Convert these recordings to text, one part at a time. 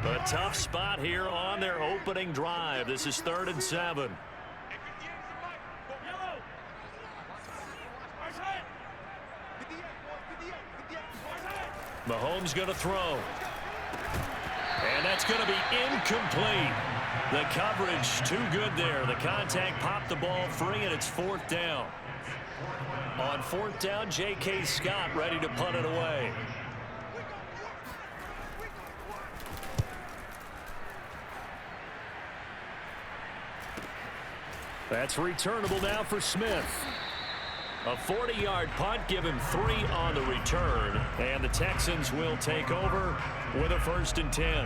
A tough spot here on their opening drive. This is 3rd and 7. Mahomes going to throw. And that's going to be incomplete. The coverage too good there. The contact popped the ball free, and it's 4th down. On 4th down, J.K. Scott ready to punt it away. That's returnable now for Smith. A 40-yard punt, give him 3 on the return. And the Texans will take over with a 1st and 10.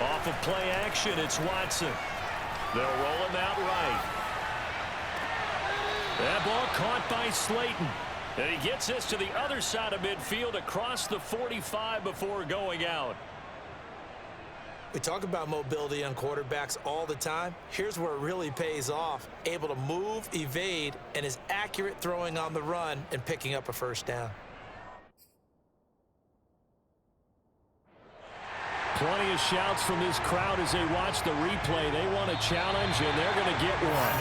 Off of play action, it's Watson. They'll roll him out right. That ball caught by Slayton. And he gets this to the other side of midfield across the 45 before going out. We talk about mobility on quarterbacks all the time. Here's where it really pays off. Able to move, evade, and is accurate throwing on the run and picking up a 1st down. Plenty of shouts from this crowd as they watch the replay. They want a challenge, and they're going to get one.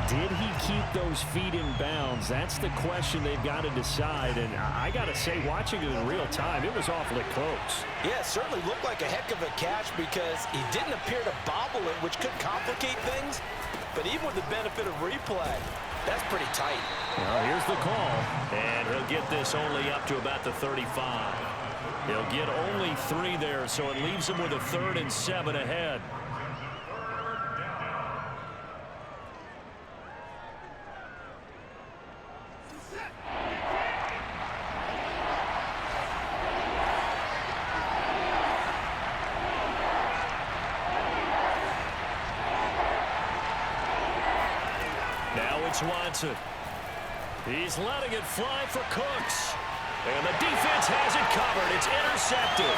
Did he keep those feet in bounds? That's the question they've got to decide. And I got to say, watching it in real time, it was awfully close. Yeah, it certainly looked like a heck of a catch because he didn't appear to bobble it, which could complicate things. But even with the benefit of replay, that's pretty tight. Well, here's the call. And he'll get this only up to about the 35. He'll get only 3 there, so it leaves him with a 3rd and 7 ahead. Watson. He's letting it fly for Cooks. And the defense has it covered. It's intercepted.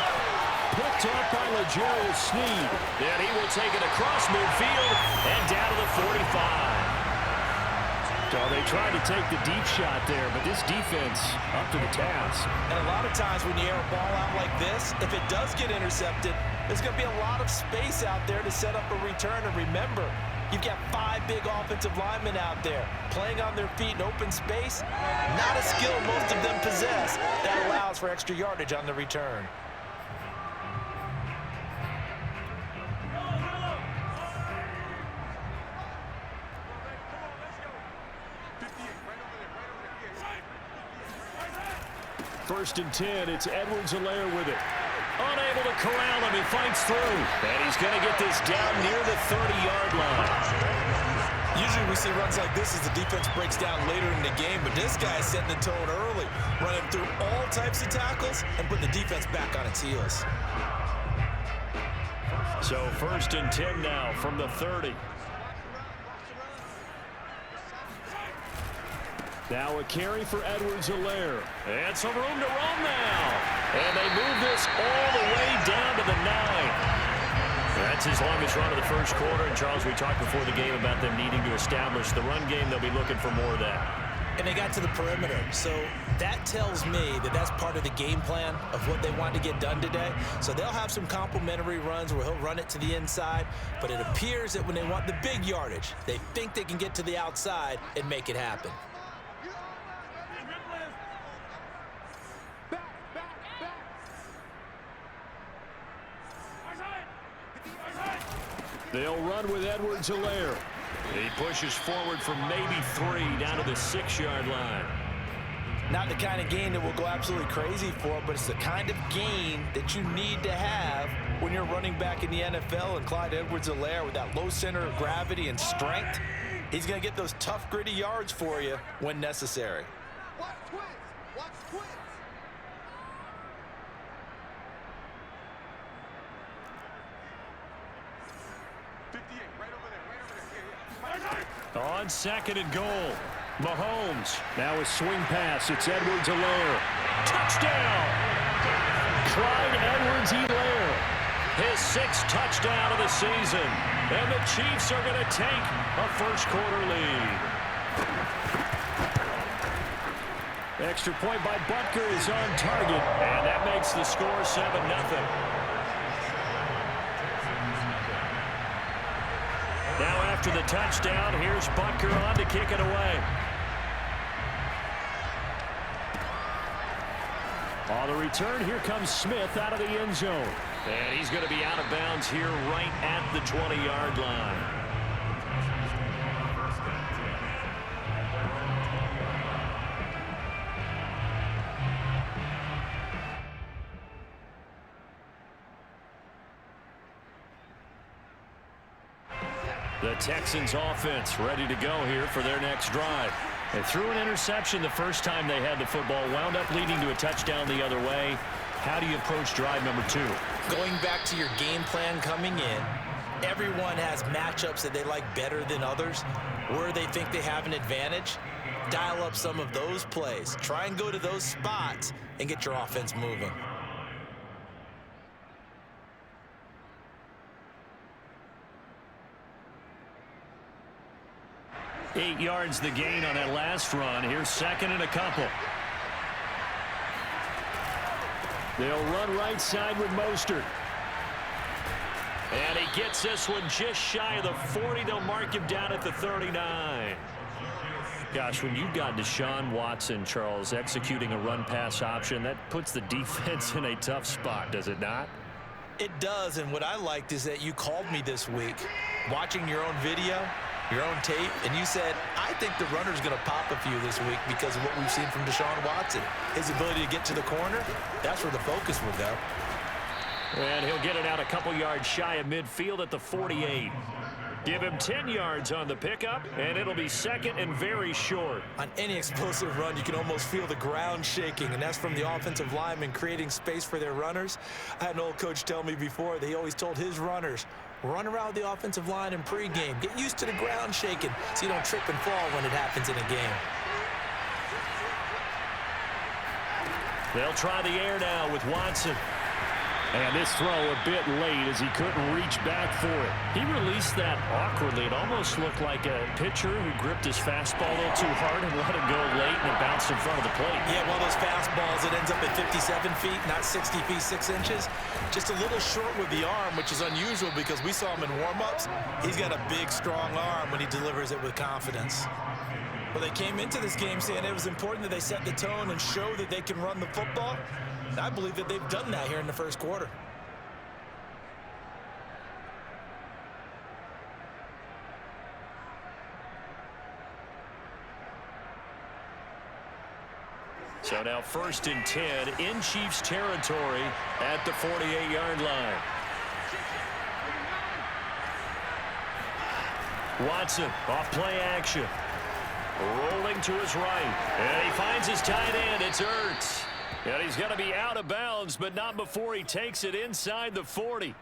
Picked up by L'Jarius Sneed. And he will take it across midfield and down to the 45. So they tried to take the deep shot there, but this defense up to the task. And a lot of times when you air a ball out like this, if it does get intercepted, there's going to be a lot of space out there to set up a return. And remember, you've got 5 big offensive linemen out there playing on their feet in open space. Not a skill most of them possess that allows for extra yardage on the return. First and 10, it's Edwards-Helaire with it. Unable to corral him, he fights through. And he's going to get this down near the 30-yard line. Usually we see runs like this as the defense breaks down later in the game, but this guy is setting the tone early, running through all types of tackles and putting the defense back on its heels. So 1st and 10 now from the 30. Now a carry for Edwards-Helaire. And some room to run now. And they move this all the way down to the 9. That's his longest run of the first quarter. And, Charles, we talked before the game about them needing to establish the run game. They'll be looking for more of that. And they got to the perimeter. So that tells me that that's part of the game plan of what they want to get done today. So they'll have some complementary runs where he'll run it to the inside. But it appears that when they want the big yardage, they think they can get to the outside and make it happen. They'll run with Edwards-Helaire. He pushes forward from maybe 3 down to the 6-yard line. Not the kind of gain that will go absolutely crazy for, but it's the kind of gain that you need to have when you're running back in the NFL. And Clyde Edwards-Helaire, with that low center of gravity and strength, he's going to get those tough, gritty yards for you when necessary. Watch twins. Watch twins. On 2nd and goal. Mahomes, now a swing pass. It's Edwards-Helaire. Touchdown! Clyde Edwards-Helaire. His 6th touchdown of the season. And the Chiefs are going to take a first-quarter lead. Extra point by Butker is on target. And that makes the score 7-0. Now after the touchdown, here's Butker on to kick it away. On the return, here comes Smith out of the end zone. And he's going to be out of bounds here right at the 20-yard line. The Texans offense ready to go here for their next drive. They threw an interception the first time they had the football, wound up leading to a touchdown the other way. How do you approach drive number 2? Going back to your game plan coming in, everyone has matchups that they like better than others, where they think they have an advantage. Dial up some of those plays. Try and go to those spots and get your offense moving. Eight yards the gain on that last run. Here's second and a couple. They'll run right side with Mostert. And he gets this one just shy of the 40. They'll mark him down at the 39. Gosh, when you've got Deshaun Watson, Charles, executing a run-pass option, that puts the defense in a tough spot, does it not? It does, and what I liked is that you called me this week, watching your own video, your own tape, and you said, I think the runner's going to pop a few this week because of what we've seen from Deshaun Watson. His ability to get to the corner, that's where the focus will go. And he'll get it out a couple yards shy of midfield at the 48. Give him 10 yards on the pickup, and it'll be second and very short. On any explosive run, you can almost feel the ground shaking, and that's from the offensive linemen creating space for their runners. I had an old coach tell me before, they always told his runners, run around the offensive line in pregame. Get used to the ground shaking so you don't trip and fall when it happens in a game. They'll try the air now with Watson. And this throw a bit late as he couldn't reach back for it. He released that awkwardly. It almost looked like a pitcher who gripped his fastball a little too hard and let it go late, and it bounced in front of the plate. Yeah, one of those fastballs that ends up at 57 feet, not 60 feet, 6 inches. Just a little short with the arm, which is unusual because we saw him in warm-ups. He's got a big, strong arm when he delivers it with confidence. Well, they came into this game saying it was important that they set the tone and show that they can run the football. And I believe that they've done that here in the first quarter. So now 1st and 10 in Chiefs territory at the 48-yard line. Watson off play action. Rolling to his right. And he finds his tight end. It's Ertz. And he's going to be out of bounds, but not before he takes it inside the 40.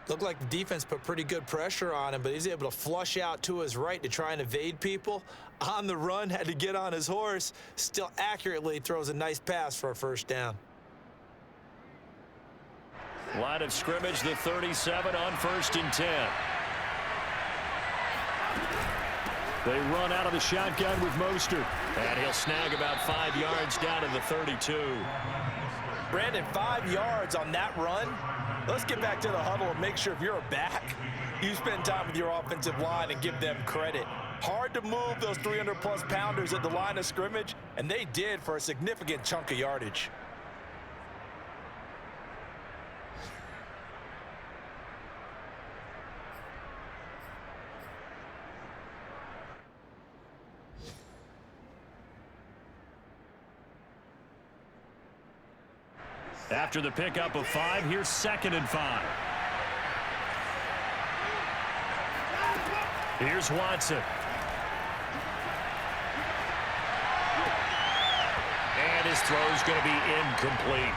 Looked like the defense put pretty good pressure on him, but he's able to flush out to his right to try and evade people. On the run, had to get on his horse. Still accurately throws a nice pass for a first down. Line of scrimmage, the 37 on 1st and 10. They run out of the shotgun with Mostert. And he'll snag about 5 yards down to the 32. Brandon, 5 yards on that run. Let's get back to the huddle and make sure if you're a back, you spend time with your offensive line and give them credit. Hard to move those 300-plus pounders at the line of scrimmage, and they did for a significant chunk of yardage. After the pickup of 5, here's 2nd and 5. Here's Watson. And his throw's going to be incomplete.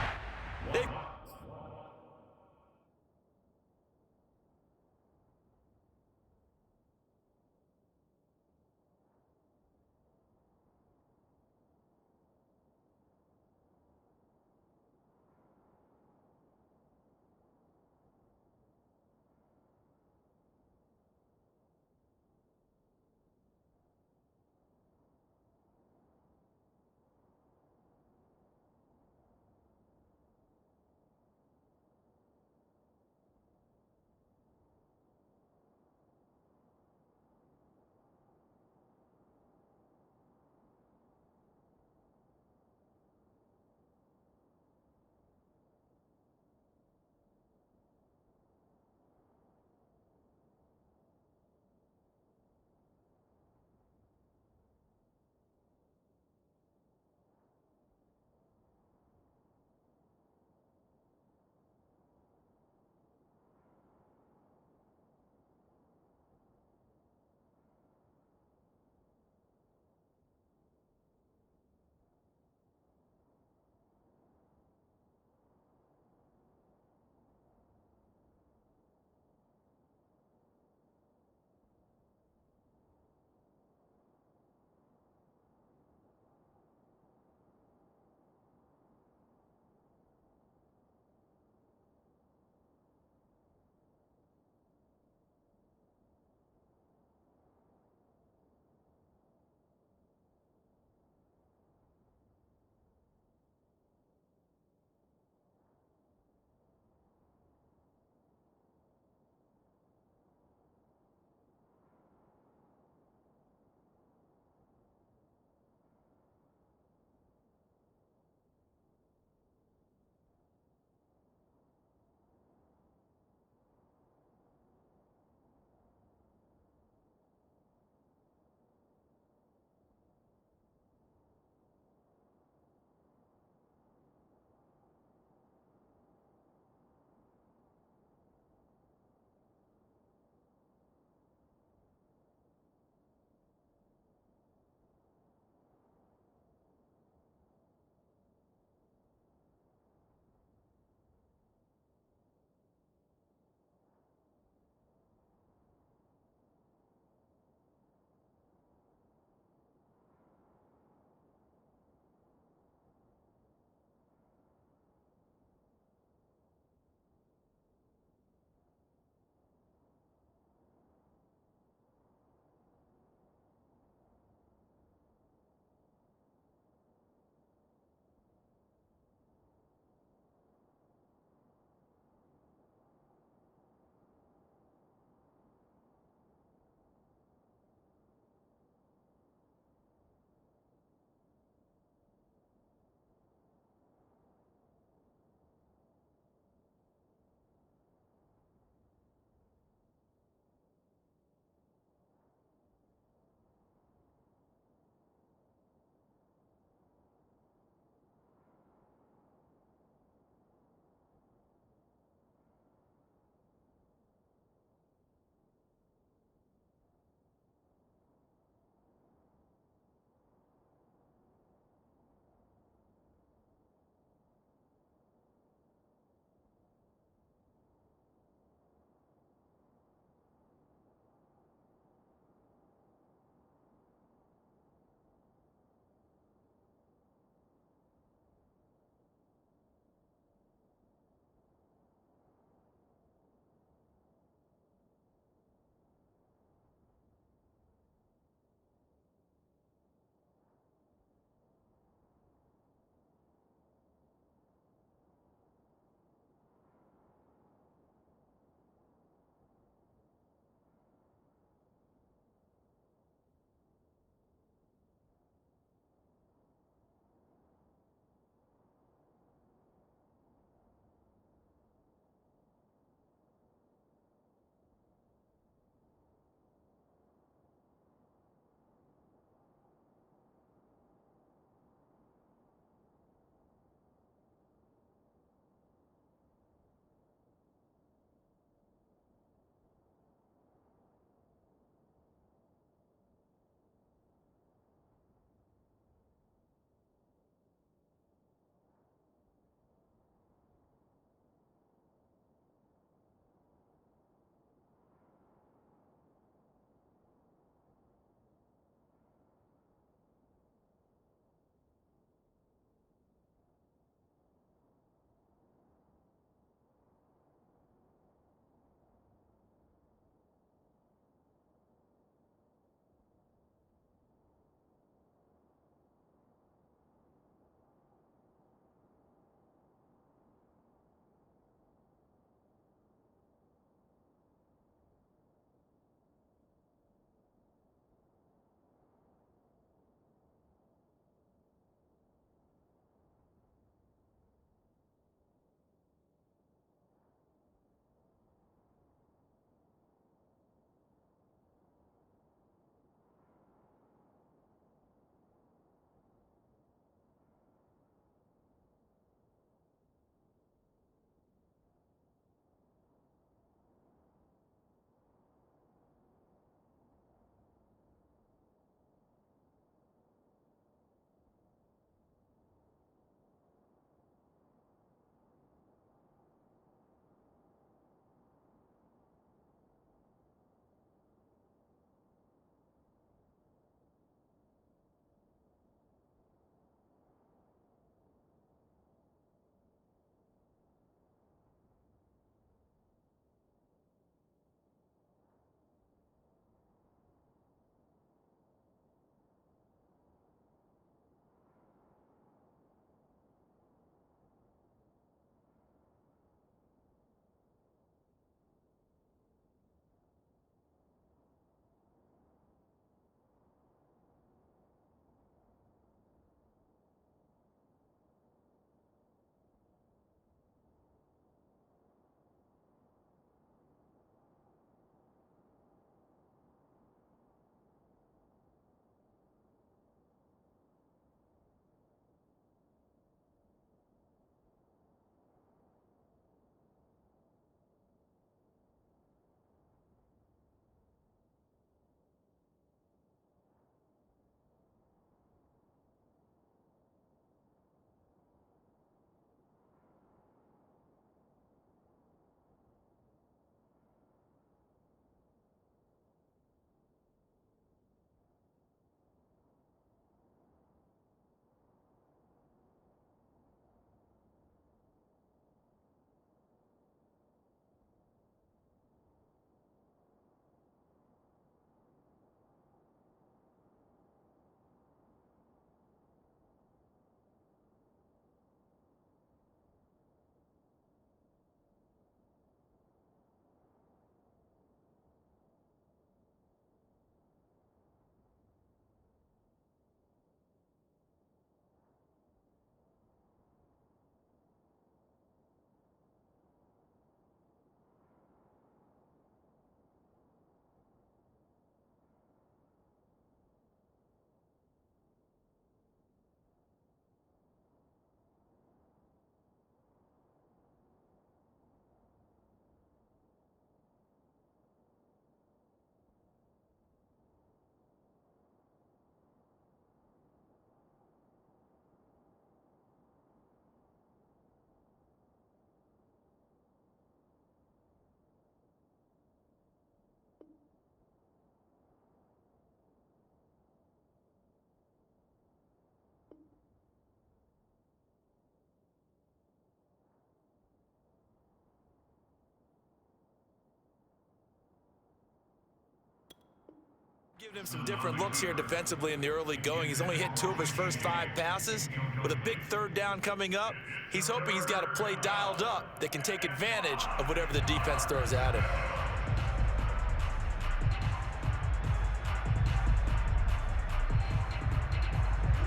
Giving him some different looks here defensively in the early going. He's only hit 2 of his first 5 passes. With a big 3rd down coming up, he's hoping he's got a play dialed up that can take advantage of whatever the defense throws at him.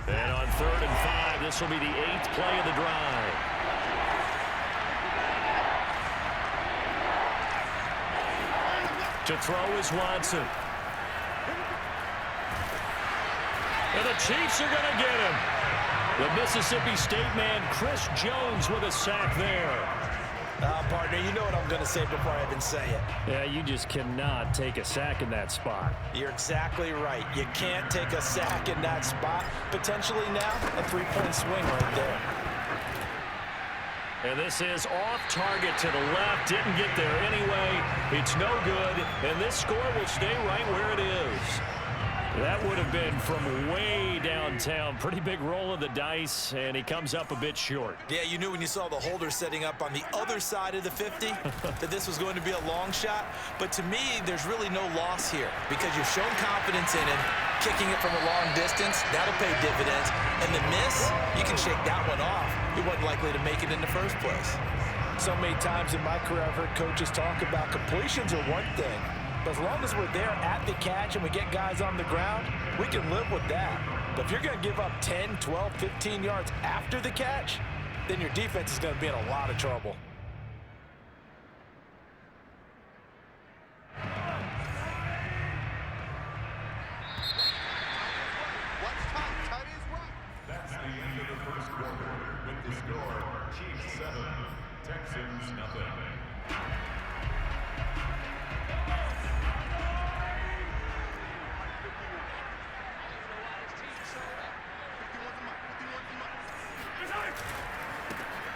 And on 3rd and 5, this will be the 8th play of the drive. To throw is Watson. And the Chiefs are going to get him. The Mississippi State man, Chris Jones, with a sack there. Partner, you know what I'm going to say before I even say it. Yeah, you just cannot take a sack in that spot. You're exactly right. You can't take a sack in that spot. Potentially now, a 3-point swing right there. And this is off target to the left. Didn't get there anyway. It's no good. And this score will stay right where it is. That would have been from way downtown. Pretty big roll of the dice, and he comes up a bit short. Yeah, you knew when you saw the holder setting up on the other side of the 50 that this was going to be a long shot. But to me, there's really no loss here because you've shown confidence in him. Kicking it from a long distance, that'll pay dividends. And the miss, you can shake that one off. He wasn't likely to make it in the first place. So many times in my career, I've heard coaches talk about completions are one thing. But as long as we're there at the catch and we get guys on the ground, we can live with that. But if you're going to give up 10, 12, 15 yards after the catch, then your defense is going to be in a lot of trouble. Watch time. Tight ends right. That's the end of the first quarter. With the score, Chiefs 7, Texans nothing.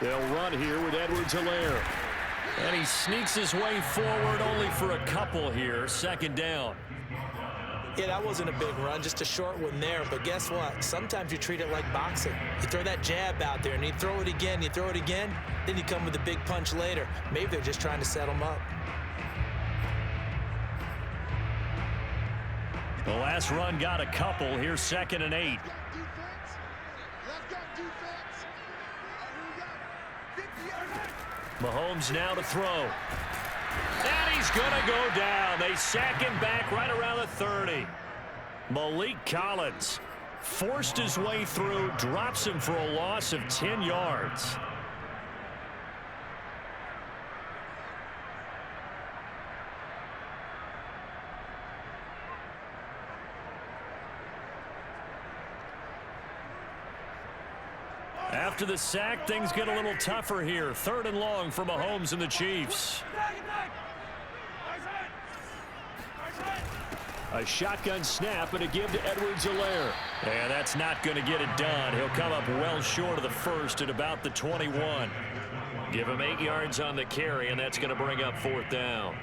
They'll run here with Edwards-Helaire. And he sneaks his way forward only for a couple here. 2nd down. Yeah, that wasn't a big run, just a short one there. But guess what? Sometimes you treat it like boxing. You throw that jab out there, and you throw it again, then you come with a big punch later. Maybe they're just trying to set him up. The last run got a couple. Here's 2nd and 8. Defense. Left guard defense. Here we go. 50 yards. Mahomes now to throw. And he's going to go down. They sack him back right around the 30. Malik Collins forced his way through, drops him for a loss of 10 yards. After the sack, things get a little tougher here. 3rd and long for Mahomes and the Chiefs. A shotgun snap and a give to Edwards-Helaire. And that's not going to get it done. He'll come up well short of the first at about the 21. Give him 8 yards on the carry, and that's going to bring up 4th down.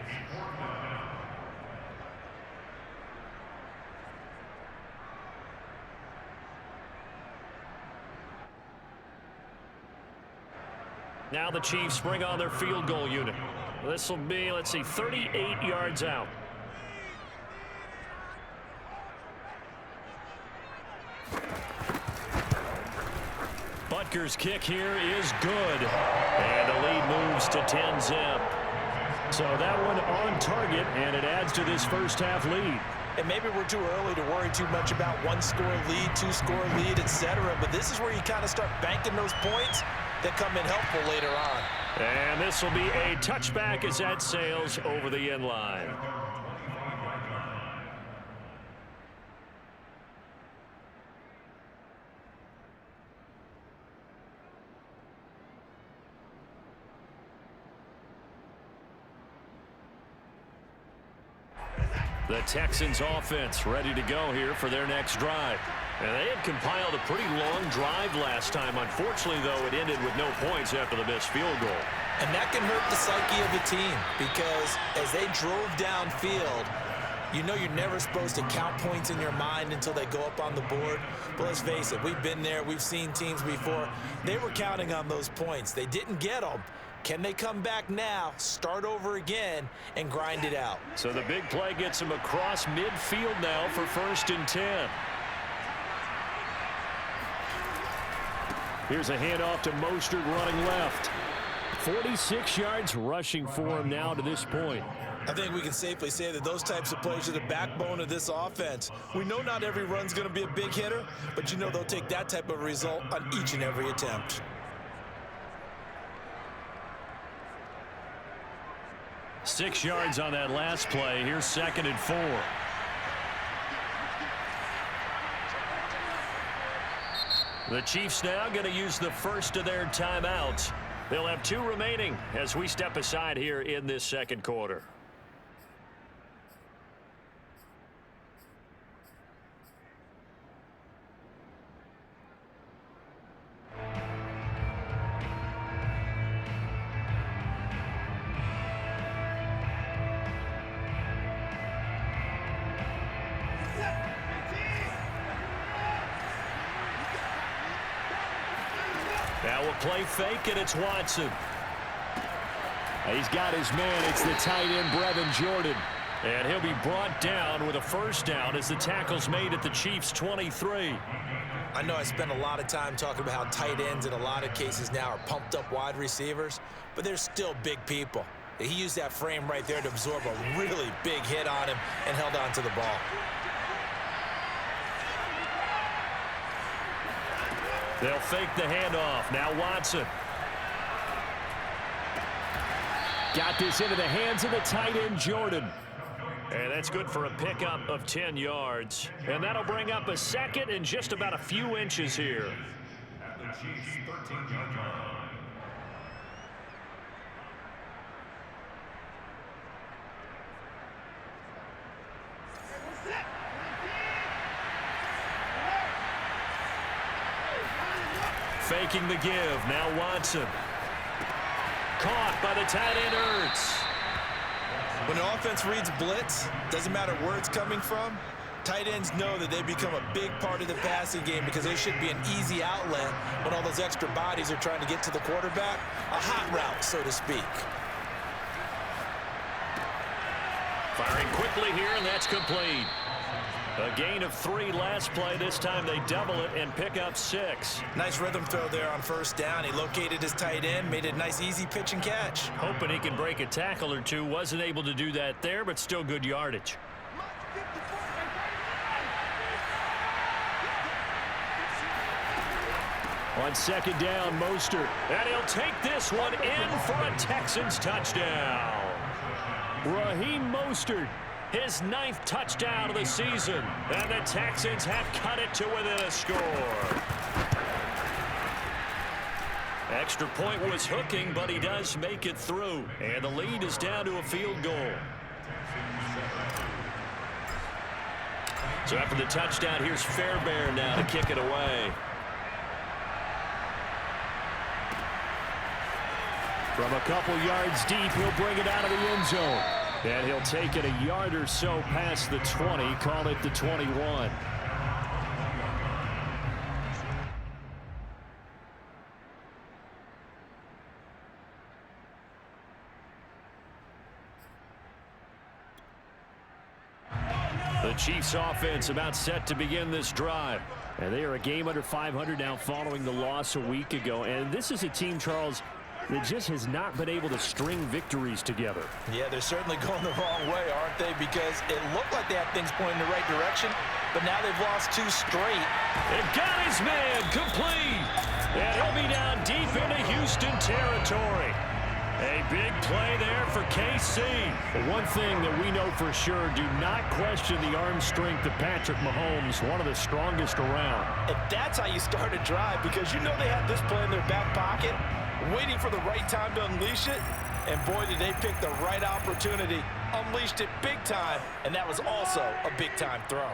Now the Chiefs bring on their field goal unit. This will be, let's see, 38 yards out. Butker's kick here is good. And the lead moves to 10-zip. So that one on target, and it adds to this first half lead. And maybe we're too early to worry too much about 1-score lead, 2-score lead, etc. But this is where you kind of start banking those points that come in helpful later on. And this will be a touchback as that sails over the end line. The Texans offense ready to go here for their next drive. And they had compiled a pretty long drive last time. Unfortunately, though, it ended with no points after the missed field goal. And that can hurt the psyche of the team because as they drove downfield, you know you're never supposed to count points in your mind until they go up on the board. But let's face it, we've been there. We've seen teams before. They were counting on those points. They didn't get them. Can they come back now, start over again, and grind it out? So the big play gets him across midfield now for 1st and 10. Here's a handoff to Mostert running left. 46 yards rushing for him now to this point. I think we can safely say that those types of plays are the backbone of this offense. We know not every run's going to be a big hitter, but you know they'll take that type of result on each and every attempt. Six yards on that last play. Here's 2nd and 4. The Chiefs now going to use the first of their timeouts. They'll have 2 remaining as we step aside here in this 2nd quarter. Now we'll play fake, and it's Watson. He's got his man. It's the tight end, Brevin Jordan. And he'll be brought down with a 1st down as the tackle's made at the Chiefs' 23. I know I spend a lot of time talking about how tight ends in a lot of cases now are pumped up wide receivers, but they're still big people. He used that frame right there to absorb a really big hit on him and held on to the ball. They'll fake the handoff. Now Watson. Got this into the hands of the tight end, Jordan. And that's good for a pickup of 10 yards. And that'll bring up a 2nd and just about a few inches here. At the Chiefs' 13-yard line. Faking the give. Now Watson. Caught by the tight end, Ertz. When the offense reads blitz, doesn't matter where it's coming from, tight ends know that they become a big part of the passing game because they should be an easy outlet when all those extra bodies are trying to get to the quarterback. A hot route, so to speak. Firing quickly here, and that's complete. A gain of 3 last play. This time they double it and pick up 6. Nice rhythm throw there on 1st down. He located his tight end, made it a nice easy pitch and catch. Hoping he can break a tackle or two. Wasn't able to do that there, but still good yardage. On 2nd down, Mostert. And he'll take this one in for a Texans touchdown. Raheem Mostert. His 9th touchdown of the season. And the Texans have cut it to within a score. Extra point was hooking, but he does make it through. And the lead is down to a field goal. So after the touchdown, here's Fairbairn now to kick it away. From a couple yards deep, he'll bring it out of the end zone. And he'll take it a yard or so past the 20, call it the 21. The Chiefs offense about set to begin this drive. And they are a game under 500 now following the loss a week ago. And this is a team, Charles, that just has not been able to string victories together. Yeah, they're certainly going the wrong way, aren't they? Because it looked like they had things pointing in the right direction, but now they've lost 2 straight. They've got his man complete. And he'll be down deep into Houston territory. A big play there for KC. One thing that we know for sure, do not question the arm strength of Patrick Mahomes, one of the strongest around. And that's how you start a drive, because you know they have this play in their back pocket, waiting for the right time to unleash it. And boy, did they pick the right opportunity. Unleashed it big time, and that was also a big-time throw.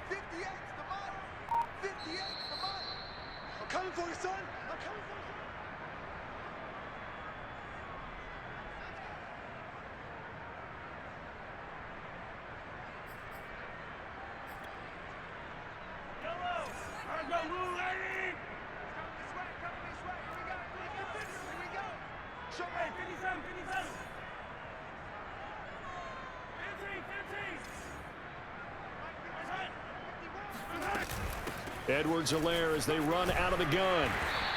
58's the model. 58's the model. I'm coming for you, son. I'm coming for you. Go, move, lady. Come this way, come this way. We got Show me. 57, 57. 15. Edwards-Helaire as they run out of the gun.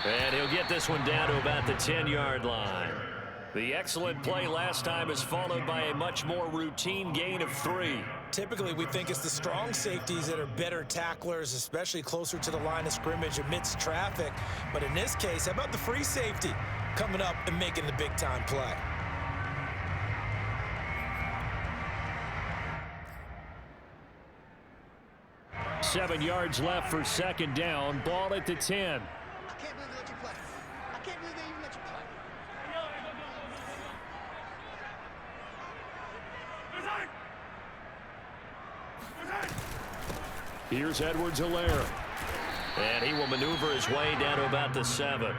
And he'll get this one down to about the 10-yard line. The excellent play last time is followed by a much more routine gain of 3. Typically, we think it's the strong safeties that are better tacklers, especially closer to the line of scrimmage amidst traffic. But in this case, how about the free safety coming up and making the big-time play? Seven yards left for second down. Ball at the 10. I can't believe they let you play. I can't believe they even let you play. Here's Edwards-Helaire. And he will maneuver his way down to about the 7.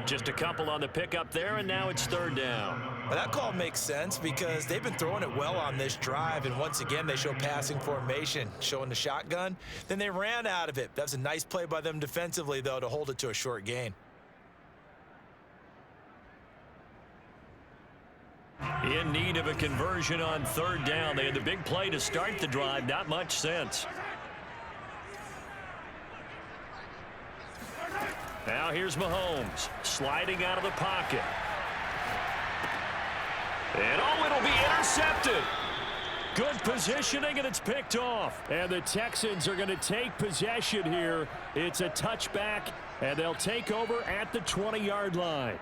Just a couple on the pickup there, and now it's third down. Well, that call makes sense because they've been throwing it well on this drive, and once again, they show passing formation, showing the shotgun. Then they ran out of it. That was a nice play by them defensively, though, to hold it to a short gain. In need of a conversion on third down. They had the big play to start the drive. Not much sense. Now here's Mahomes sliding out of the pocket. And oh, it'll be intercepted. Good positioning, and it's picked off. And the Texans are going to take possession here. It's a touchback, and they'll take over at the 20-yard line.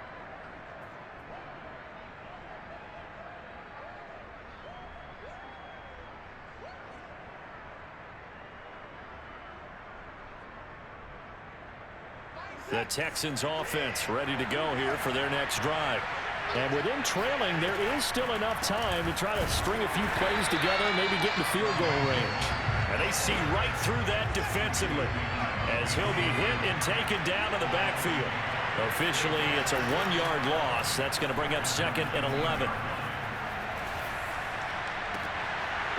The Texans offense ready to go here for their next drive. And with them trailing, there is still enough time to try to string a few plays together and maybe get in the field goal range. And they see right through that defensively as he'll be hit and taken down in the backfield. Officially, it's a 1-yard loss. That's going to bring up second and 11.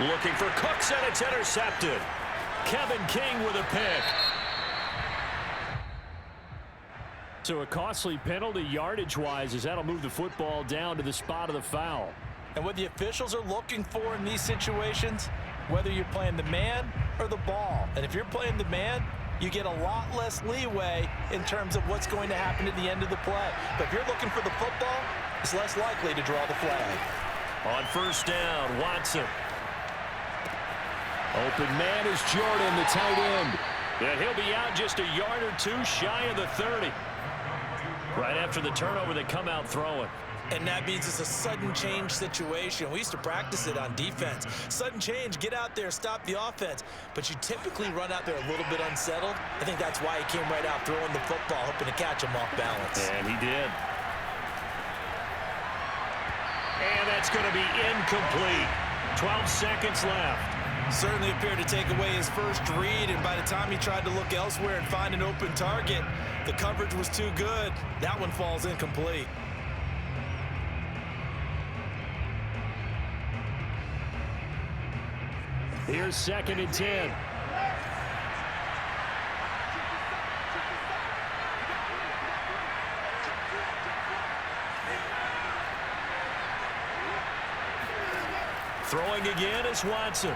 Looking for Cooks, and it's intercepted. Kevin King with a pick. So a costly penalty yardage-wise as that'll move the football down to the spot of the foul. And what the officials are looking for in these situations, whether you're playing the man or the ball. And if you're playing the man, you get a lot less leeway in terms of what's going to happen at the end of the play. But if you're looking for the football, it's less likely to draw the flag. On first down, Watson. Open man is Jordan, the tight end. And he'll be out just a yard or two shy of the 30. Right after the turnover, they come out throwing. And that means it's a sudden change situation. We used to practice it on defense. Sudden change, get out there, stop the offense. But you typically run out there a little bit unsettled. I think that's why he came right out throwing the football, hoping to catch him off balance. And he did. And that's going to be incomplete. 12 seconds left. Certainly appeared to take away his first read, and by the time he tried to look elsewhere and find an open target, the coverage was too good. That one falls incomplete. Here's second and 10. Throwing again is Watson.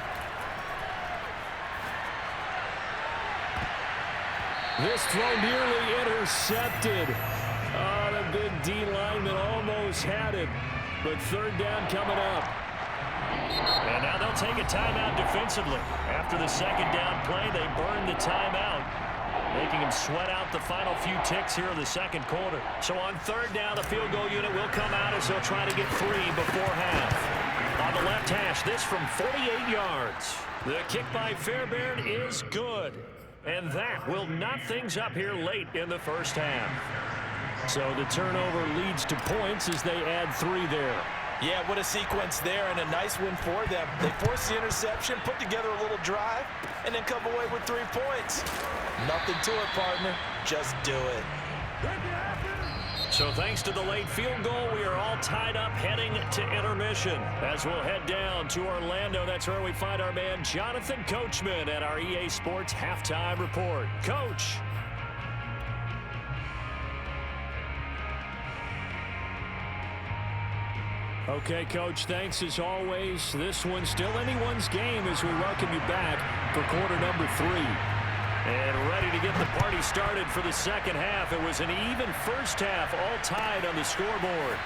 This throw nearly intercepted. Oh, the big D lineman almost had it. But third down coming up. And now they'll take a timeout defensively. After the second down play, they burn the timeout, making him sweat out the final few ticks here in the second quarter. So on third down, the field goal unit will come out as they'll try to get 3 before half. On the left hash, this from 48 yards. The kick by Fairbairn is good. And that will knot things up here late in the first half. So the turnover leads to points as they add 3 there. Yeah, what a sequence there, and a nice win for them. They force the interception, put together a little drive, and then come away with 3 points. Nothing to it, partner. Just do it. So thanks to the late field goal, we are all tied up heading to intermission. As we'll head down to Orlando, that's where we find our man Jonathan Coachman at our EA Sports Halftime Report. Coach. Okay, Coach, thanks as always. This one's still anyone's game as we welcome you back for quarter number 3. And ready to get the party started for the second half. It was an even first half, all tied on the scoreboard.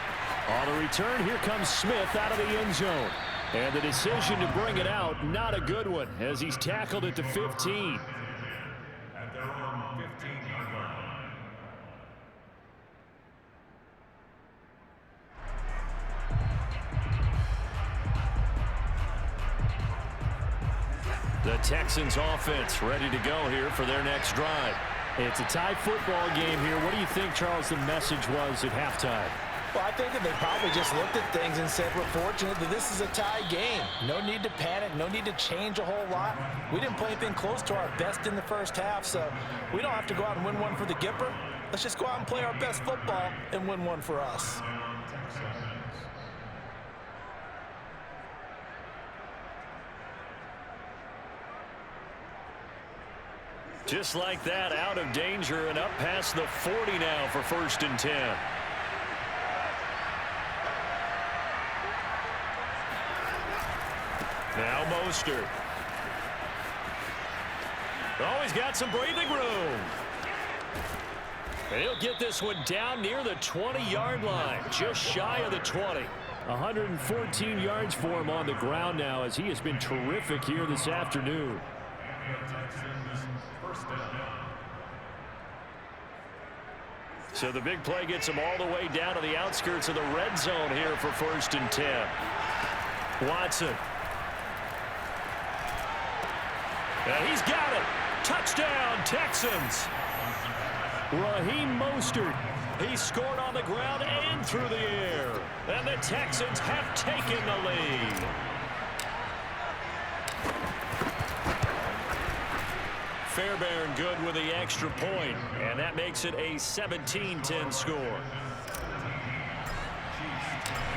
On the return, here comes Smith out of the end zone. And the decision to bring it out, not a good one, as he's tackled it to 15. At their own 15-yard line. The Texans offense ready to go here for their next drive. It's a tie football game here. What do you think, Charles, the message was at halftime? Well, I think that they probably just looked at things and said, we're fortunate that this is a tie game. No need to panic. No need to change a whole lot. We didn't play anything close to our best in the first half, so we don't have to go out and win one for the Gipper. Let's just go out and play our best football and win one for us. Just like that, out of danger and up past the 40 now for 1st and 10. Now Mostert. Oh, he's got some breathing room. And he'll get this one down near the 20-yard line, just shy of the 20. 114 yards for him on the ground now as he has been terrific here this afternoon. So the big play gets him all the way down to the outskirts of the red zone here for 1st and 10. Watson. And he's got it. Touchdown, Texans. Raheem Mostert. He scored on the ground and through the air. And the Texans have taken the lead. Fairbairn good with the extra point, and that makes it a 17-10 score.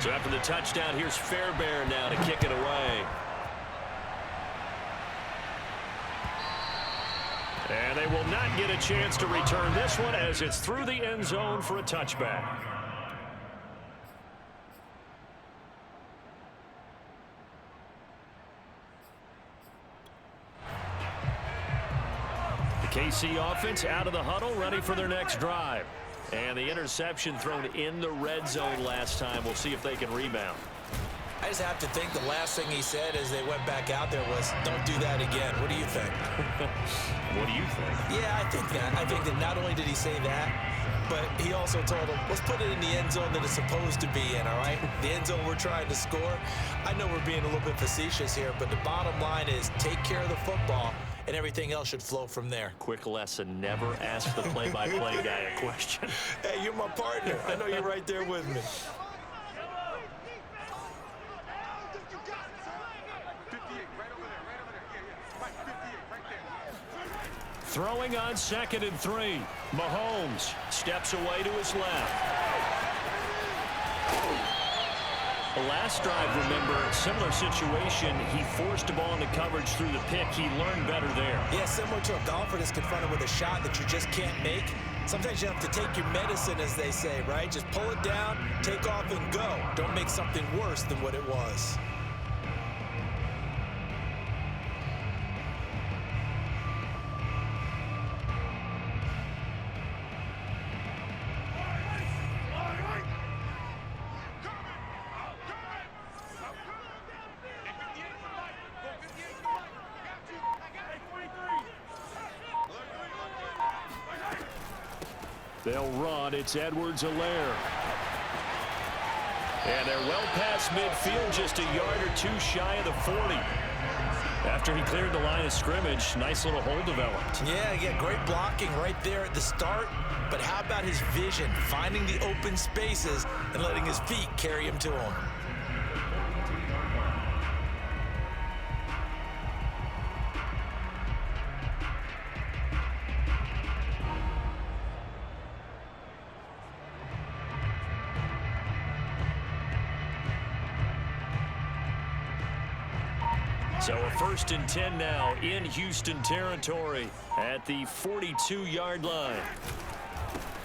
So after the touchdown, here's Fairbairn now to kick it away. And they will not get a chance to return this one as it's through the end zone for a touchback. KC offense out of the huddle, ready for their next drive. And the interception thrown in the red zone last time. We'll see if they can rebound. I just have to think the last thing he said as they went back out there was, don't do that again. What do you think? What do you think? Yeah, I think that. I think that not only did he say that, but he also told them, let's put it in the end zone that it's supposed to be in, all right? The end zone we're trying to score. I know we're being a little bit facetious here, but the bottom line is take care of the football, and everything else should flow from there. Quick lesson, never ask the play-by-play guy a question. Hey, you're my partner. I know you're right there with me. Throwing on 2nd and 3. Mahomes steps away to his left. The last drive, remember, similar situation. He forced the ball into coverage through the pick. He learned better there. Yeah, similar to a golfer that's confronted with a shot that you just can't make. Sometimes you have to take your medicine, as they say, right? Just pull it down, take off, and go. Don't make something worse than what it was. They'll run. It's Edwards-Helaire. And they're well past midfield, just a yard or two shy of the 40. After he cleared the line of scrimmage, nice little hole developed. Yeah, great blocking right there at the start. But how about his vision, finding the open spaces and letting his feet carry him to him? So a 1st and 10 now in Houston territory at the 42-yard line.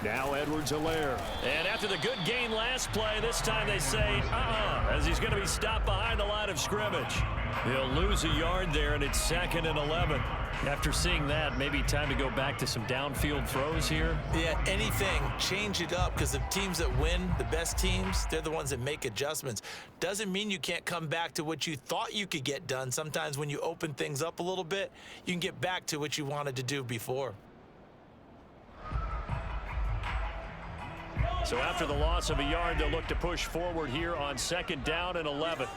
Now Edwards-Helaire. And after the good gain last play, this time they say, as he's going to be stopped behind the line of scrimmage. He'll lose a yard there, and it's 2nd and 11. After seeing that, maybe time to go back to some downfield throws here. Yeah, anything. Change it up, because the teams that win, the best teams, they're the ones that make adjustments. Doesn't mean you can't come back to what you thought you could get done. Sometimes when you open things up a little bit, you can get back to what you wanted to do before. So after the loss of a yard, they'll look to push forward here on 2nd down and 11.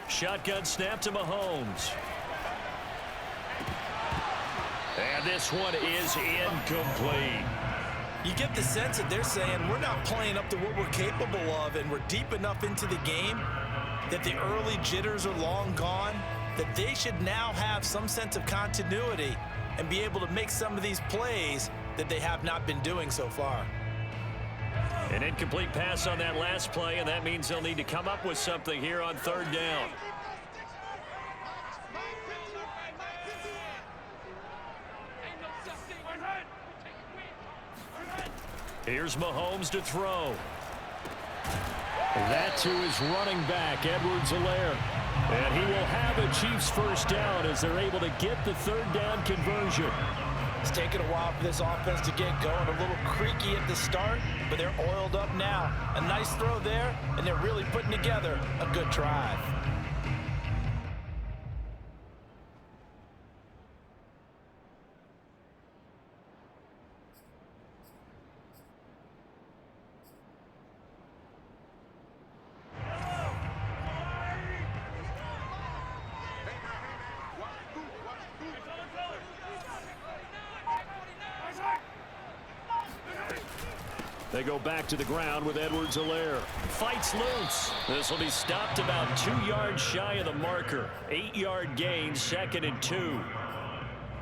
Shotgun snap to Mahomes. And this one is incomplete. You get the sense that they're saying we're not playing up to what we're capable of, and we're deep enough into the game that the early jitters are long gone, that they should now have some sense of continuity and be able to make some of these plays that they have not been doing so far. An incomplete pass on that last play, and that means they'll need to come up with something here on 3rd down. Here's Mahomes to throw. That to his running back, Edwards-Helaire. And he will have a Chiefs 1st down as they're able to get the 3rd down conversion. It's taken a while for this offense to get going. A little creaky at the start, but they're oiled up now. A nice throw there, and they're really putting together a good drive. They go back to the ground with Edwards-Helaire. Fights loose. This will be stopped about 2 yards shy of the marker. 8-yard gain, 2nd and 2.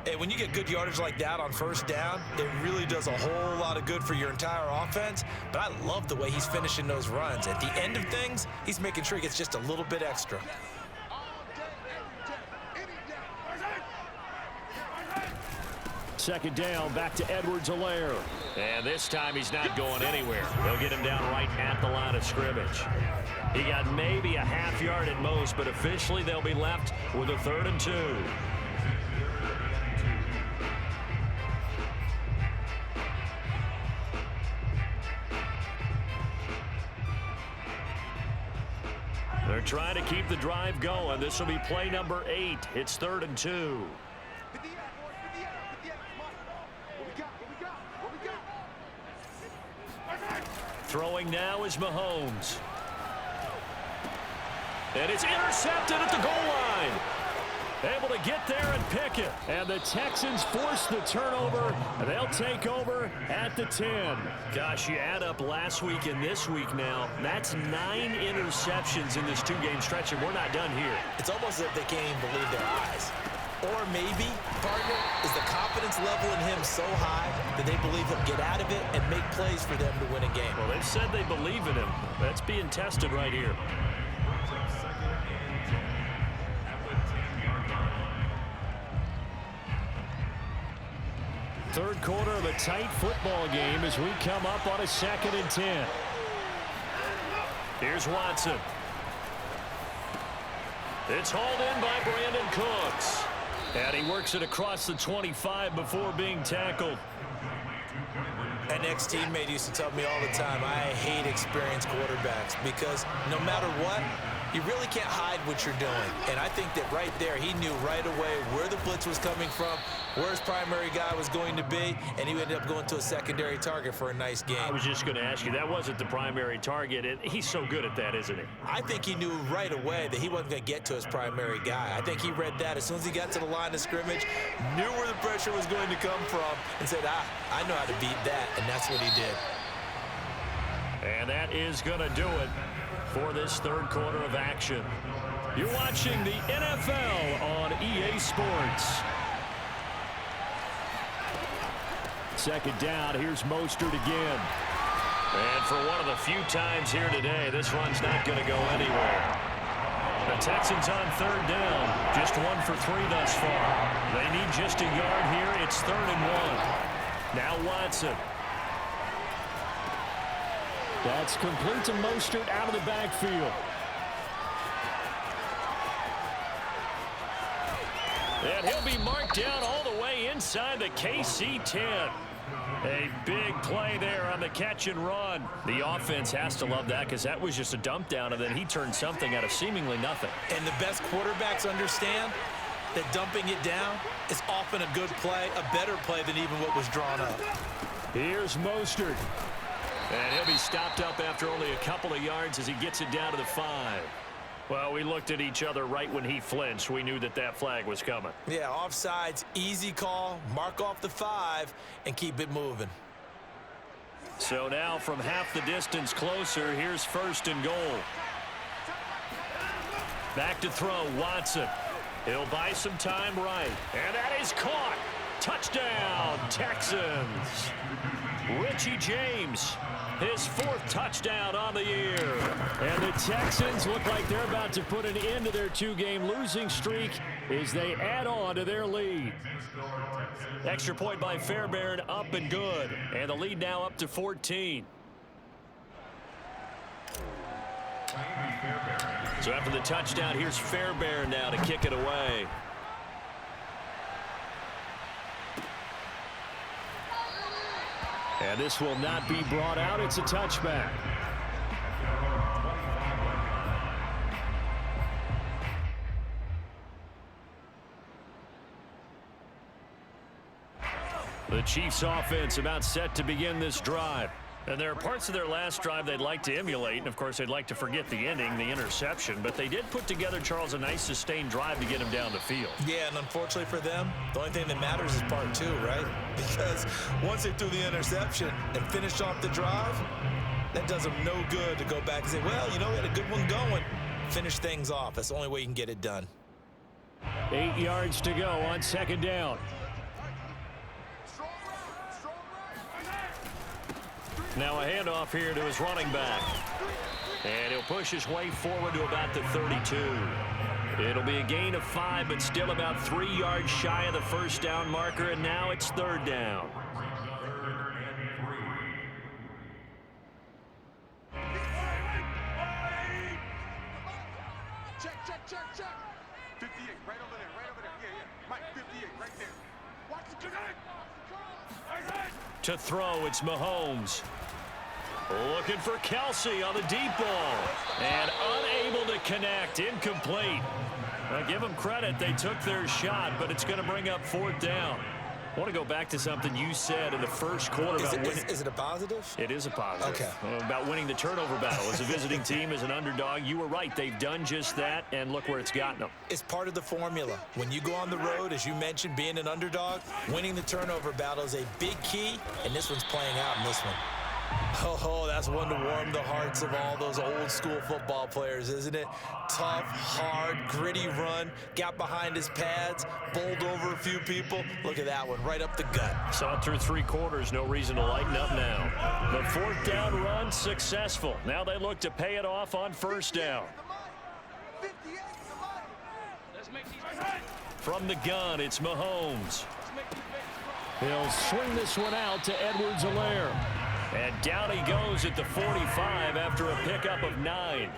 Hey, when you get good yardage like that on 1st down, it really does a whole lot of good for your entire offense. But I love the way he's finishing those runs. At the end of things, he's making sure he gets just a little bit extra. 2nd down, back to Edwards-Helaire. And this time he's not going anywhere. They'll get him down right at the line of scrimmage. He got maybe a half yard at most, but officially they'll be left with a 3rd and 2. They're trying to keep the drive going. This will be play number 8. It's 3rd and 2. Throwing now is Mahomes. And it's intercepted at the goal line. Able to get there and pick it. And the Texans force the turnover. They'll take over at the 10. Gosh, you add up last week and this week now. That's 9 interceptions in this 2-game stretch, and we're not done here. It's almost as if they can't even believe their eyes. Or maybe, partner, is the confidence level in him so high that they believe he'll get out of it and make plays for them to win a game. Well, they've said they believe in him. That's being tested right here. Third quarter of a tight football game as we come up on a 2nd and 10. Here's Watson. It's hauled in by Brandon Cooks. And he works it across the 25 before being tackled. An ex-teammate used to tell me all the time, I hate experienced quarterbacks because no matter what, you really can't hide what you're doing. And I think that right there, he knew right away where the blitz was coming from, where his primary guy was going to be, and he ended up going to a secondary target for a nice game. I was just going to ask you, that wasn't the primary target. He's so good at that, isn't he? I think he knew right away that he wasn't going to get to his primary guy. I think he read that as soon as he got to the line of scrimmage, knew where the pressure was going to come from, and said, I know how to beat that, and that's what he did. And that is going to do it for this third quarter of action. You're watching the NFL on EA Sports. Second down, here's Mostert again. And for one of the few times here today, this run's not going to go anywhere. The Texans on third down, just 1 for 3 thus far. They need just a yard here. It's 3rd and 1. Now Watson. That's complete to Mostert out of the backfield. And he'll be marked down all the way inside the KC 10. A big play there on the catch and run. The offense has to love that because that was just a dump down, and then he turned something out of seemingly nothing. And the best quarterbacks understand that dumping it down is often a good play, a better play than even what was drawn up. Here's Mostert. And he'll be stopped up after only a couple of yards as he gets it down to the 5. Well, we looked at each other right when he flinched. We knew that that flag was coming. Yeah, offsides, easy call, mark off the 5, and keep it moving. So now from half the distance closer, here's 1st and goal. Back to throw, Watson. He'll buy some time right. And that is caught. Touchdown, Texans. Richie James, his 4th touchdown on the year. And the Texans look like they're about to put an end to their 2-game losing streak as they add on to their lead. Extra point by Fairbairn, up and good. And the lead now up to 14. So after the touchdown, here's Fairbairn now to kick it away. And this will not be brought out. It's a touchback. The Chiefs offense about set to begin this drive. And there are parts of their last drive they'd like to emulate. And, of course, they'd like to forget the ending, the interception. But they did put together, Charles, a nice sustained drive to get him down the field. Yeah, and unfortunately for them, the only thing that matters is part 2, right? Because once they threw the interception and finished off the drive, that does them no good to go back and say, well, you know, we had a good one going. Finish things off. That's the only way you can get it done. 8 yards to go on 2nd down. Now a handoff here to his running back. And he'll push his way forward to about the 32. It'll be a gain of 5, but still about 3 yards shy of the 1st down marker, and now it's 3rd down. Check. 58, right over there. Yeah. Mike, 58, right there. Watch the connect. To throw, it's Mahomes. Looking for Kelsey on the deep ball. And unable to connect. Incomplete. Now, give them credit. They took their shot, but it's going to bring up 4th down. I want to go back to something you said in the first quarter. Is it a positive? It is a positive. Okay. About winning the turnover battle. As a visiting team, as an underdog, you were right. They've done just that, and look where it's gotten them. It's part of the formula. When you go on the road, as you mentioned, being an underdog, winning the turnover battle is a big key, and this one's playing out in this one. Oh, that's one to warm the hearts of all those old school football players, isn't it? Tough, hard, gritty run, got behind his pads, bowled over a few people. Look at that one, right up the gut. Saw it through 3 quarters, no reason to lighten up now. The 4th down run successful. Now they look to pay it off on 1st down. From the gun, it's Mahomes. He'll swing this one out to Edwards-Helaire. And down he goes at the 45 after a pickup of 9.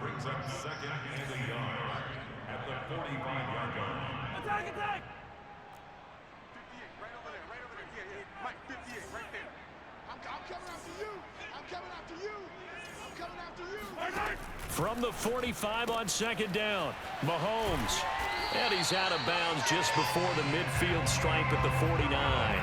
Brings up 2nd and a yard at the 45-yard line. Attack! 58, right over there. Yeah. Mike, 58, right there. I'm coming after you. From the 45 on 2nd down, Mahomes. And he's out of bounds just before the midfield stripe at the 49.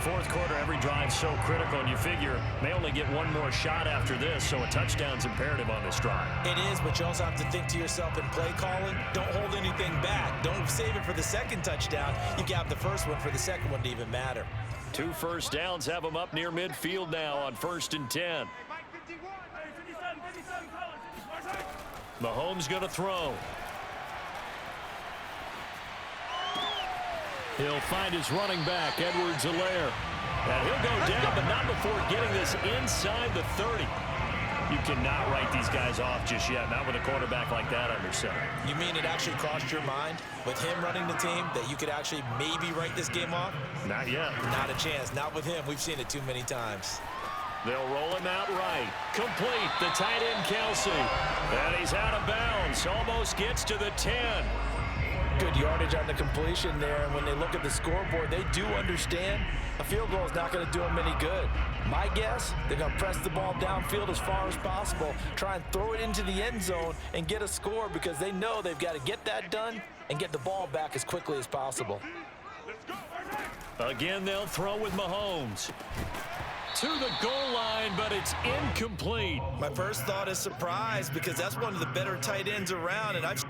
4th quarter, every drive so critical, and you figure they only get one more shot after this, so a touchdown's imperative on this drive. It is, but you also have to think to yourself in play calling, don't hold anything back. Don't save it for the 2nd touchdown. You got the 1st one for the 2nd one to even matter. 2 first downs have them up near midfield now on 1st and 10. Mahomes going to throw. He'll find his running back, Edwards-Helaire. And he'll go down, but not before getting this inside the 30. You cannot write these guys off just yet, not with a quarterback like that under center. You mean it actually crossed your mind with him running the team that you could actually maybe write this game off? Not yet. Not a chance. Not with him. We've seen it too many times. They'll roll him out right. Complete. The tight end, Kelsey. And he's out of bounds. Almost gets to the 10. Good yardage on the completion there. And when they look at the scoreboard, they do understand a field goal is not going to do them any good. My guess, they're going to press the ball downfield as far as possible, try and throw it into the end zone and get a score because they know they've got to get that done and get the ball back as quickly as possible. Again, they'll throw with Mahomes. To the goal line, but it's incomplete. My first thought is surprise because that's one of the better tight ends around, and I've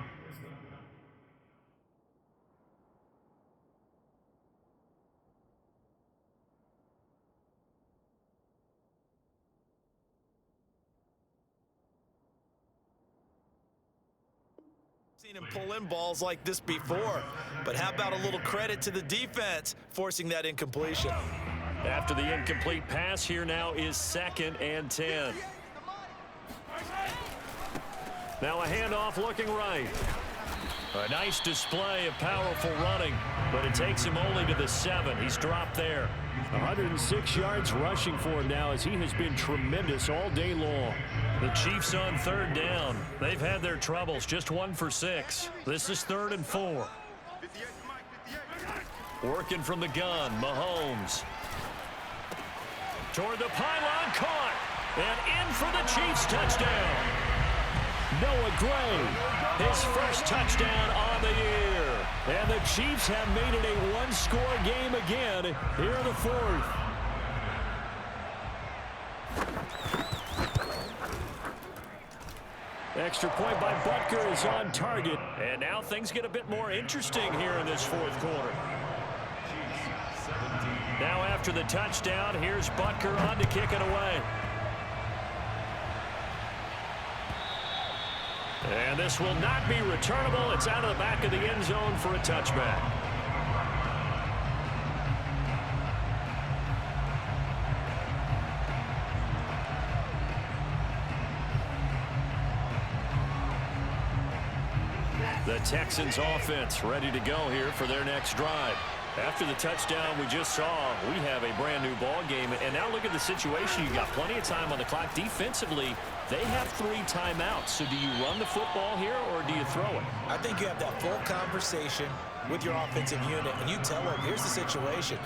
seen him pull in balls like this before. But how about a little credit to the defense forcing that incompletion? After the incomplete pass, here now is 2nd and 10. Now a handoff looking right. A nice display of powerful running, but it takes him only to the 7. He's dropped there. 106 yards rushing for him now as he has been tremendous all day long. The Chiefs on 3rd down. They've had their troubles, just 1 for 6. This is 3rd and 4. Working from the gun, Mahomes. Toward the pylon, caught, and in for the Chiefs touchdown. Noah Gray, his first touchdown on the year. And the Chiefs have made it a one-score game again here in the 4th. Extra point by Butker is on target. And now things get a bit more interesting here in this 4th quarter. Now after the touchdown, here's Butker on to kick it away. And this will not be returnable. It's out of the back of the end zone for a touchback. The Texans offense ready to go here for their next drive. After the touchdown we just saw, we have a brand new ball game. And now look at the situation. You've got plenty of time on the clock. Defensively, they have 3 timeouts. So do you run the football here or do you throw it? I think you have that full conversation with your offensive unit, and you tell them, here's the situation.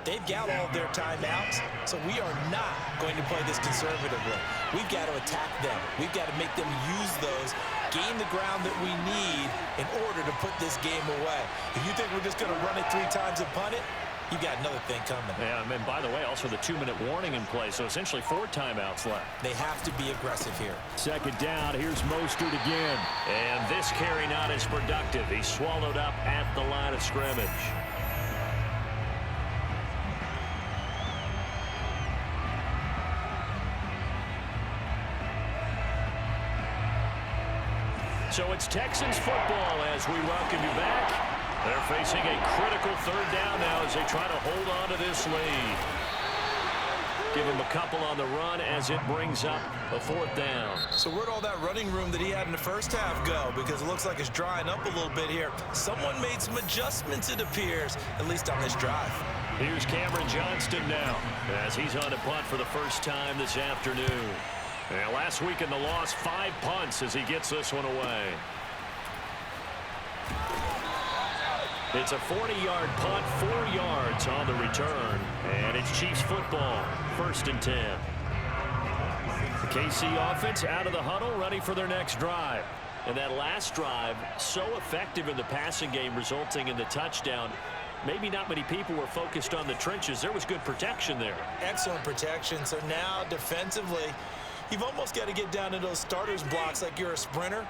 They've got all of their timeouts, so we are not going to play this conservatively. We've got to attack them. We've got to make them use those, gain the ground that we need in order to put this game away. If you think we're just going to run it 3 times and punt it, you've got another thing coming. Yeah, and by the way, also the 2-minute warning in play, so essentially 4 timeouts left. They have to be aggressive here. 2nd down, here's Mostert again. And this carry not as productive. He's swallowed up at the line of scrimmage. So it's Texans football as we welcome you back. They're facing a critical 3rd down now as they try to hold on to this lead. Give him a couple on the run as it brings up a 4th down. So where'd all that running room that he had in the first half go? Because it looks like it's drying up a little bit here. Someone made some adjustments, it appears, at least on this drive. Here's Cameron Johnston now as he's on a punt for the first time this afternoon. And last week in the loss, 5 punts as he gets this one away. It's a 40-yard punt, 4 yards on the return. And it's Chiefs football, 1st and 10. The KC offense out of the huddle, ready for their next drive. And that last drive, so effective in the passing game, resulting in the touchdown. Maybe not many people were focused on the trenches. There was good protection there. Excellent protection. So now defensively, you've almost got to get down to those starters blocks like you're a sprinter.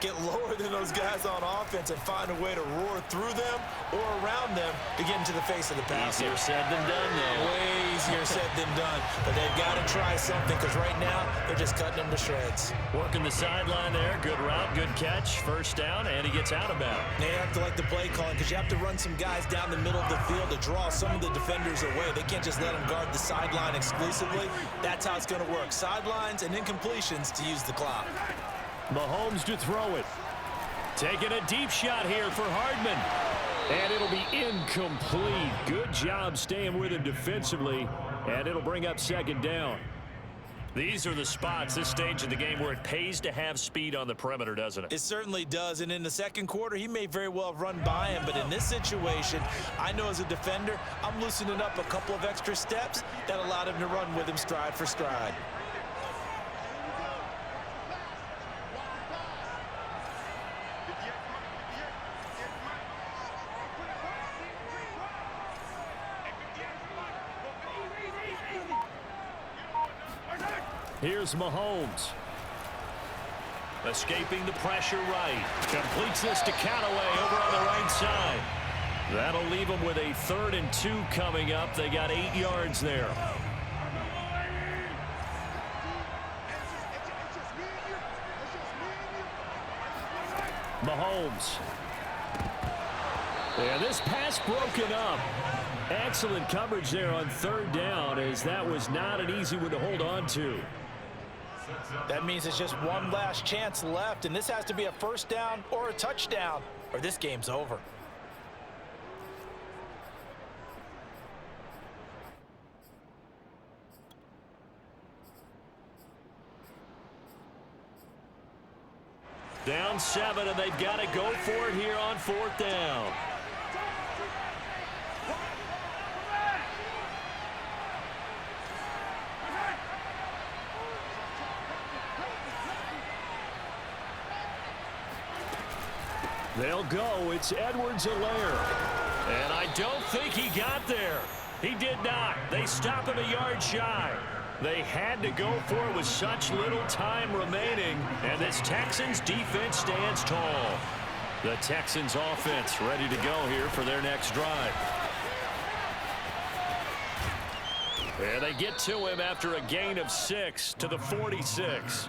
get lower than those guys on offense and find a way to roar through them or around them to get into the face of the passer. Easier said than done, though. Way easier said than done. But they've got to try something because right now they're just cutting them to shreds. Working the sideline there. Good route, good catch. First down, and he gets out of bounds. They have to like the play calling because you have to run some guys down the middle of the field to draw some of the defenders away. They can't just let them guard the sideline exclusively. That's how it's going to work. Sidelines and incompletions to use the clock. Mahomes to throw it. Taking a deep shot here for Hardman. And it'll be incomplete. Good job staying with him defensively. And it'll bring up second down. These are the spots, this stage of the game, where it pays to have speed on the perimeter, doesn't it? It certainly does. And in the second quarter, he may very well have run by him. But in this situation, I know as a defender, I'm loosening up a couple of extra steps that allowed him to run with him stride for stride. Here's Mahomes. Escaping the pressure right. Completes this to Callaway over on the right side. That'll leave them with a 3rd and 2 coming up. They got 8 yards there. Mahomes. And this pass broken up. Excellent coverage there on 3rd down, as that was not an easy one to hold on to. That means it's just one last chance left, and this has to be a first down or a touchdown, or this game's over. Down 7, and they've got to go for it here on 4th down. They'll go. It's Edwards-Helaire. And I don't think he got there. He did not. They stop him a yard shy. They had to go for it with such little time remaining. And this Texans defense stands tall. The Texans offense ready to go here for their next drive. And they get to him after a gain of 6 to the 46.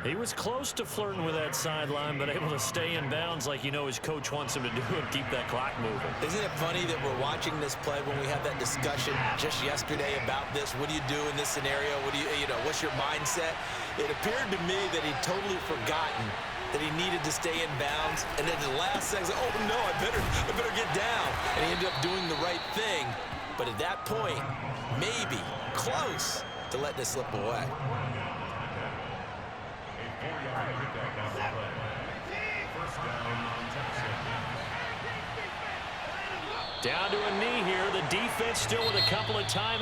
He was close to flirting with that sideline, but able to stay in bounds like his coach wants him to do and keep that clock moving. Isn't it funny that we're watching this play when we had that discussion just yesterday about this? What do you do in this scenario? What do what's your mindset? It appeared to me that he'd totally forgotten that he needed to stay in bounds, and then the last second, oh no, I better get down. And he ended up doing the right thing. But at that point, maybe close to letting it slip away. Down to a knee here. The defense still with a couple of timeouts.